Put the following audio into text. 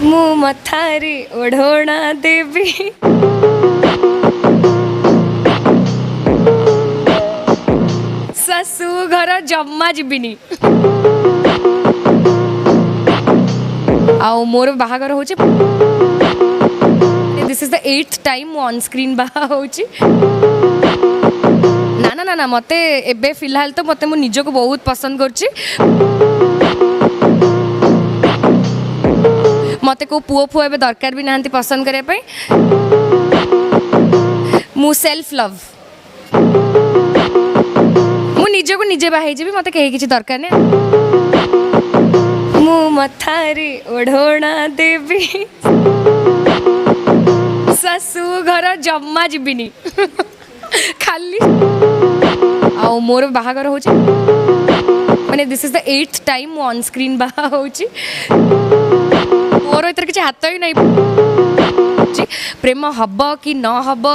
ମୁଁ ମଥାରେ ଓଢ଼ଣା ଦେବି ଶାଶୁ ଘର ଜମା ଯିବିନି। ଆଉ ମୋର ବାହାଘର ହେଉଛି this is the 8th time ମୁଁ ଅନ୍ ସ୍କ୍ରିନ୍ ବାହା ହେଉଛି। ନା ନା ନା ନା ମୋତେ ଏବେ ଫିଲହାଲ ତ ମୋତେ ମୁଁ ନିଜକୁ ବହୁତ ପସନ୍ଦ କରୁଛି। ମୋତେ କେଉଁ ପୁଅ ଫୁଅ ଏବେ ଦରକାର ବି ନାହାନ୍ତି ପସନ୍ଦ କରିବା ପାଇଁ। ମୁଁ ସେଲ୍ଫ ଲଭ୍। ମୁଁ ନିଜକୁ ନିଜେ ବାହା ହେଇଯିବି, ମୋତେ କେହି କିଛି ଦରକାର ନାହିଁ। ମୁଁ ମଥାରେ ଓଢ଼ଣା ଦେବି ଶାଶୁ ଘର ଜମା ଯିବିନି ଖାଲି। ଆଉ ମୋର ବାହାଘର ହେଉଛି this is the 8th time ମୁଁ ଅନ୍ ସ୍କ୍ରିନ୍ ବାହା ହେଉଛି। ମୋର ଏଥିରେ କିଛି ହାତ ହିଁ ନାହିଁ। ପ୍ରେମ ହବ କି ନ ହବ